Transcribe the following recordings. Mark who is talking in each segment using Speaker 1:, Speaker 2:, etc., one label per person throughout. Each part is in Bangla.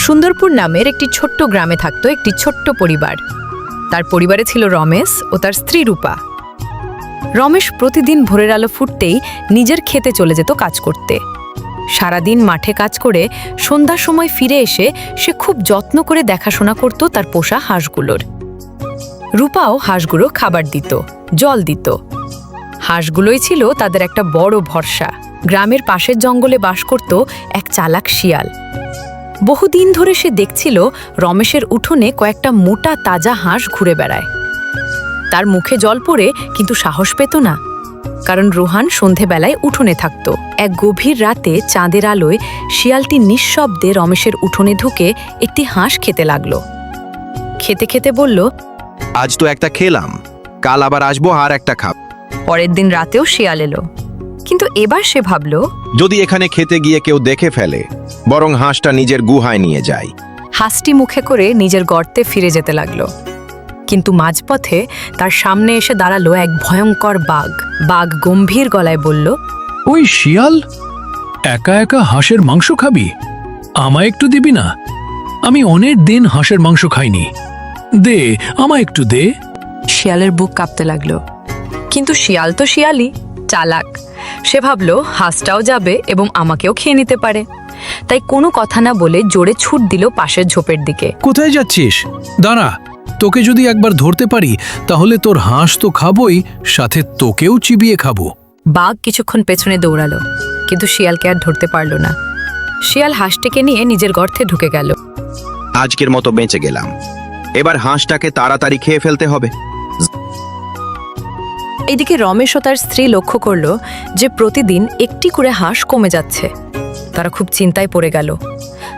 Speaker 1: সুন্দরপুর নামের একটি ছোট্ট গ্রামে থাকত একটি ছোট্ট পরিবার। তার পরিবারে ছিল রমেশ ও তার স্ত্রী রূপা। রমেশ প্রতিদিন ভোরের আলো ফুটতেই নিজের ক্ষেতে চলে যেত কাজ করতে। সারাদিন মাঠে কাজ করে সন্ধ্যার সময় ফিরে এসে সে খুব যত্ন করে দেখাশোনা করত তার পোষা হাঁসগুলোর। রূপাও হাঁসগুলো খাবার দিত, জল দিত। হাঁসগুলোই ছিল তাদের একটা বড় ভরসা। গ্রামের পাশের জঙ্গলে বাস করত এক চালাক শিয়াল। বহুদিন ধরে সে দেখছিল রমেশের উঠোনে কয়েকটা মোটা তাজা হাঁস ঘুরে বেড়ায়। তার মুখে জল পড়ে কিন্তু সাহস পেত না, কারণ রোহান সন্ধেবেলায় উঠোনে থাকত। এক গভীর রাতে চাঁদের আলোয় শিয়ালটি নিঃশব্দে রমেশের উঠোনে ঢুকে একটি হাঁস খেতে লাগলো। খেতে খেতে বলল,
Speaker 2: আজ তো একটা খেলাম, কাল আবার আসবো আর একটা খাব।
Speaker 1: পরের দিন রাতেও শিয়াল এলো, কিন্তু এবার সে ভাবল,
Speaker 2: যদি এখানে খেতে গিয়ে কেউ দেখে ফেলে, বরং হাঁসটা নিজের গুহায় নিয়ে যায়।
Speaker 1: হাঁসটি মুখে করে নিজের গর্তে ফিরে যেতে লাগলো। কিন্তু মাঝপথে তার সামনে এসে দাঁড়ালো এক ভয়ঙ্কর বাঘ। বাঘ গম্ভীর গলায় বলল,
Speaker 3: ওই শিয়াল, একা একা হাঁসের মাংস খাবি? আমায় একটু দিবি না? আমি অনেক দিন হাঁসের মাংস খাইনি, দে আমায় একটু দে।
Speaker 1: শিয়ালের বুক কাঁপতে লাগলো, কিন্তু শিয়াল তো শিয়ালই, চালাক। সে ভাবল হাঁসটাও যাবে এবং আমাকেও খেয়ে নিতে পারে। তাই কোনো কথা না বলে জোরে ছুট দিল পাশের ঝোপের দিকে।
Speaker 3: কোথায় যাচ্ছিস? দাঁড়া, তোকে যদি একবার ধরতে পারি তাহলে তোর হাঁস তো খাবই, সাথে তোকেও চিবিয়ে খাবো।
Speaker 1: বাঘ কিছুক্ষণ পেছনে দৌড়ালো, কিন্তু শিয়ালকে আর ধরতে পারল না। শিয়াল হাঁসটিকে নিয়ে নিজের গর্তে ঢুকে গেল।
Speaker 2: আজকের মতো বেঁচে গেলাম, এবার হাঁসটাকে তাড়াতাড়ি খেয়ে ফেলতে হবে।
Speaker 1: এদিকে রমেশ ও তার স্ত্রী লক্ষ্য করল যে প্রতিদিন একটি করে হাঁস কমে যাচ্ছে। তারা খুব চিন্তায় পড়ে গেল।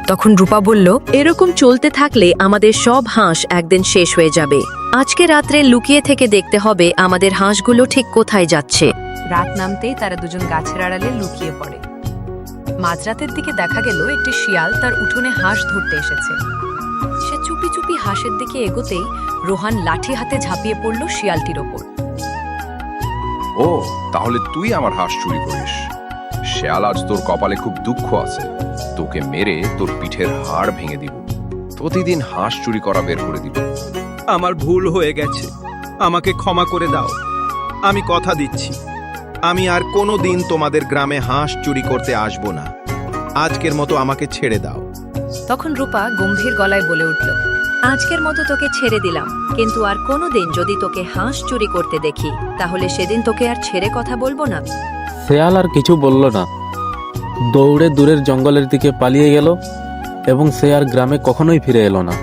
Speaker 1: তখন রূপা বলল,
Speaker 4: এরকম চলতে থাকলে আমাদের সব হাঁস একদিন শেষ হয়ে যাবে। আজকে রাত্রে লুকিয়ে থেকে দেখতে হবে আমাদের হাঁসগুলো ঠিক কোথায় যাচ্ছে।
Speaker 1: রাত নামতেই তারা দুজন গাছের আড়ালে লুকিয়ে পড়ে। মাঝরাতের দিকে দেখা গেল একটি শিয়াল তার উঠোনে হাঁস ধরতে এসেছে। সে চুপি চুপি হাঁসের দিকে এগোতেই রোহান লাঠি হাতে ঝাঁপিয়ে পড়ল শিয়ালটির ওপর।
Speaker 5: ও, তাহলে তুই আমার হাঁস চুরি করিস? শেয়াল, আজ তোর কপালে খুব দুঃখ আছে। তোকে মেরে তোর পিঠের হাড় ভেঙে দিব। প্রতিদিন হাঁস চুরি করা বের করে দিব।
Speaker 6: আমার ভুল হয়ে গেছে, আমাকে ক্ষমা করে দাও। আমি কথা দিচ্ছি, আমি আর কোনো দিন তোমাদের গ্রামে হাঁস চুরি করতে আসব না। আজকের মতো আমাকে ছেড়ে দাও।
Speaker 1: তখন রূপা গম্ভীর গলায় বলে উঠল,
Speaker 4: আজকের মতো তোকে ছেড়ে দিলাম, কিন্তু আর কোনোদিন যদি তোকে হাঁস চুরি করতে দেখি তাহলে সেদিন তোকে আর ছেড়ে কথা বলবো না।
Speaker 7: শেয়াল আর কিছু বলল না, দৌড়ে দূরের জঙ্গলের দিকে পালিয়ে গেল এবং সে আর গ্রামে কখনোই ফিরে এলো না।